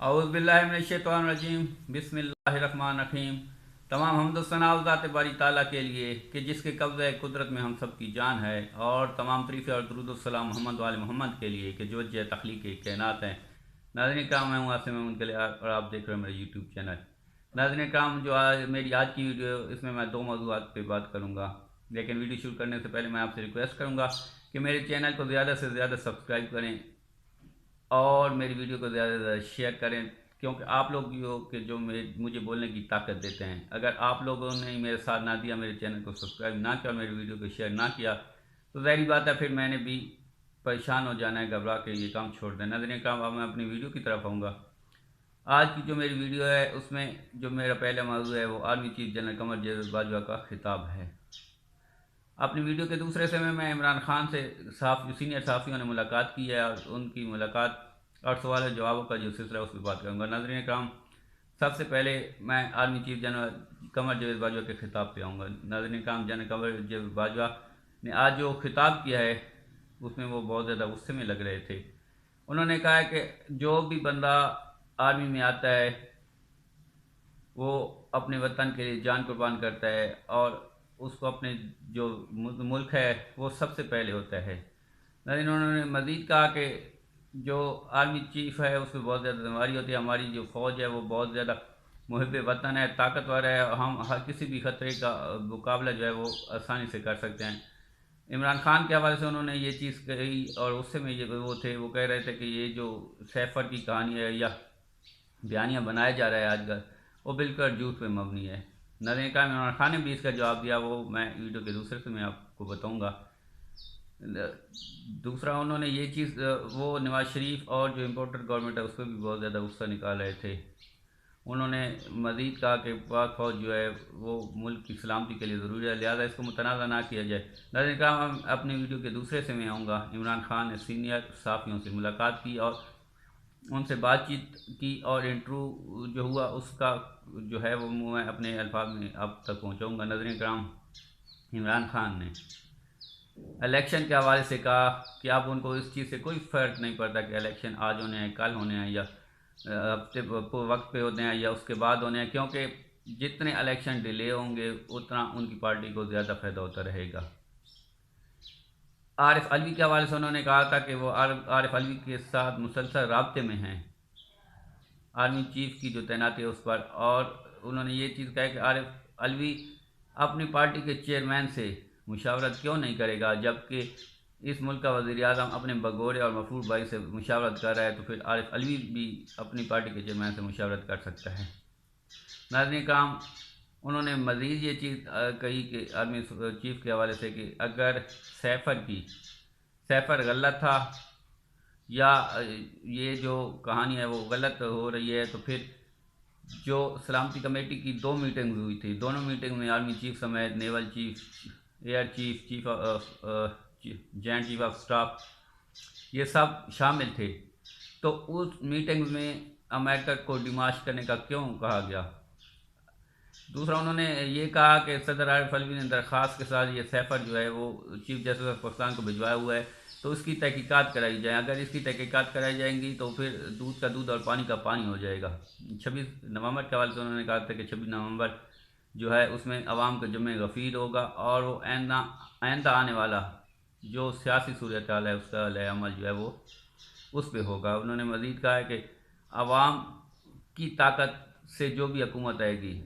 औज़ुबिल्लाहिमिनश्शैतानिर्रजीम बिस्मिल्लाहिर्रहमानिर्रहीम। तमाम हम्द सना ज़ात बारी ताला के लिए कि जिसके कब्ज़े कुदरत में हम सब की जान है, और तमाम तरीफ़े और दुरूद व सलाम मोहम्मद वाले मोहम्मद के लिए कि जो वजह तख्लीक़ कायनात हैं। नाज़रीन कराम, मैं हूँ आसिम उनके लिए और आप देख रहे हैं मेरे यूट्यूब चैनल। नाज़रीन कराम, जो मेरी आज की वीडियो, इसमें मैं दो मौज़ूआत पे बात करूँगा, लेकिन वीडियो शुरू करने से पहले मैं आपसे रिक्वेस्ट करूँगा कि मेरे चैनल को ज़्यादा से ज़्यादा सब्सक्राइब करें और मेरी वीडियो को ज़्यादा से ज़्यादा शेयर करें, क्योंकि आप लोग जो मुझे बोलने की ताकत देते हैं। अगर आप लोगों ने मेरे साथ ना दिया, मेरे चैनल को सब्सक्राइब ना किया और मेरी वीडियो को शेयर ना किया, तो ज़ाहिर बात है फिर मैंने भी परेशान हो जाना है, घबरा के ये काम छोड़ देना। नज़र काम, अब मैं अपनी वीडियो की तरफ आऊँगा। आज की जो मेरी वीडियो है, उसमें जो मेरा पहला मौज़ू है वो army chief general Qamar Javed Bajwa का खिताब है। अपनी वीडियो के दूसरे समय में इमरान खान से सीनियर सहाफ़ियों ने मुलाकात की है, और उनकी मुलाकात और सवाल जवाबों का जो सिलसिला उस पर बात करूँगा। नाज़रीन कराम, सबसे पहले मैं army chief general Qamar Javed Bajwa के खिताब पे आऊँगा। नाज़रीन कराम, जनरल कमर जावेद बाजवा ने आज जो खिताब किया है उसमें वो बहुत ज़्यादा गुस्से में लग रहे थे। उन्होंने कहा है कि जो भी बंदा आर्मी में आता है वो अपने वतन के लिए जान कुर्बान करता है, और उसको अपने जो मुल्क है वो सबसे पहले होता है। लेकिन उन्होंने मज़ीद कहा कि जो आर्मी चीफ है उसमें बहुत ज़्यादा जिम्मेदारी होती है। हमारी जो फ़ौज है वो बहुत ज़्यादा मुहिब वतन है, ताकतवर है, हम हर किसी भी ख़तरे का मुकाबला जो है वो आसानी से कर सकते हैं। इमरान खान के हवाले से उन्होंने ये चीज़ कही, और उससे में ये वो कह रहे थे कि ये जो सैफर की कहानी है या बयानियाँ बनाया जा रहा है आजकल, वो बिल्कुल झूठ पे मबनी है। नरेंद्र का इमरान खान ने भी इसका जवाब दिया, वो मैं वीडियो के दूसरे से मैं आपको बताऊंगा। दूसरा, उन्होंने ये चीज़ वो नवाज शरीफ और जो इम्पोर्टेड गवर्नमेंट है उस पर भी बहुत ज़्यादा गुस्सा निकाल रहे थे। उन्होंने मज़ीद कहा कि पाक फौज जो है वो मुल्क की सलामती के लिए ज़रूरी है, लिहाजा इसको मुतनाज़ा ना किया जाए। नरेंद्र का मैं अपनी वीडियो के दूसरे से मैं आऊँगा। इमरान खान ने सीनियर सहाफ़ियों से मुलाकात की और उनसे बातचीत की, और इंटरव्यू जो हुआ उसका जो है वो मैं अपने अल्फाज में अब तक पहुँचाऊँगा। नज़रीन कराम, इमरान खान ने इलेक्शन के हवाले से कहा कि अब उनको इस चीज़ से कोई फ़र्क नहीं पड़ता कि इलेक्शन आज होने हैं, कल होने हैं, या हफ्ते वक्त पे होते हैं या उसके बाद होने हैं, क्योंकि जितने इलेक्शन डिले होंगे उतना उनकी पार्टी को ज़्यादा फ़ायदा होता रहेगा। आरिफ अलवी के हवाले से उन्होंने कहा था कि वो आरिफ अलवी के साथ मुसलसल राब्ते में हैं, आर्मी चीफ की जो तैनाती है उस पर। और उन्होंने ये चीज़ कहा कि आरिफ अलवी अपनी पार्टी के चेयरमैन से मुशावरत क्यों नहीं करेगा, जबकि इस मुल्क का वज़ीर आज़म अपने बगोरे और मफरूर भाई से मुशावरत कर रहा है, तो फिर आरिफ अलवी भी अपनी पार्टी के चेयरमैन से मुशावरत कर सकता है। नाज़रीन काम, उन्होंने मज़ीद ये चीज़ कही कि आर्मी चीफ के हवाले से कि अगर सैफर गलत था या ये जो कहानी है वो गलत हो रही है, तो फिर जो सलामती कमेटी की दो मीटिंग हुई थी, दोनों मीटिंग में आर्मी चीफ समेत naval chief, air chief, joint chief of staff, ये सब शामिल थे। तो उस मीटिंग में अमेरिका को डिमाश करने का क्यों कहा गया? दूसरा, उन्होंने ये कहा कि सदर आरिफ अलवी ने दरख्वास्त के साथ ये सैफर जो है वो चीफ जस्टिस ऑफ पाकिस्तान को भिजवाया हुआ है, तो उसकी तहकीकात कराई जाए। अगर इसकी तहकीकात कराई जाएंगी तो फिर दूध का दूध और पानी का पानी हो जाएगा। 26 नवंबर के हवाले से उन्होंने कहा था कि 26 नवंबर जो है उसमें अवाम का जमे गफ़ीर होगा, और वो आइंदा आने वाला जो सियासी सूरत हाल है उसका अमल जो है वो उस पर होगा। उन्होंने मज़ीद कहा है कि अवाम की ताकत से जो भी हुकूमत आएगी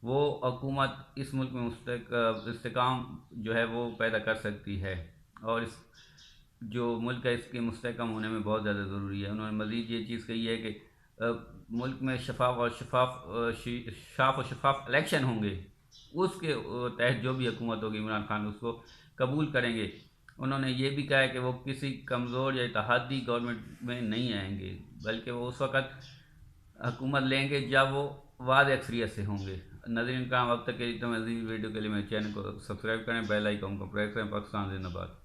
वो हुकूमत इस मुल्क में इस्तेकाम जो है वो पैदा कर सकती है, और इस जो मुल्क है इसके मुस्तहकम होने में बहुत ज़्यादा ज़रूरी है। उन्होंने मज़ीद ये चीज़ कही है कि मुल्क में साफ और शफाफ इलेक्शन होंगे, उसके तहत जो भी हुकूमत होगी इमरान खान उसको कबूल करेंगे। उन्होंने ये भी कहा है कि वो किसी कमज़ोर या इत्तेहादी गवर्नमेंट में नहीं आएंगे, बल्कि वो उस वक़्त हुकूमत लेंगे जब वो वाद अक्सरियत से होंगे। नज़रीन काम, अब तक के लिए तो मज़ीद वीडियो के लिए मेरे चैनल को सब्सक्राइब करें, बेल आइकन को प्रेस करें। पाकिस्तान जिंदाबाद।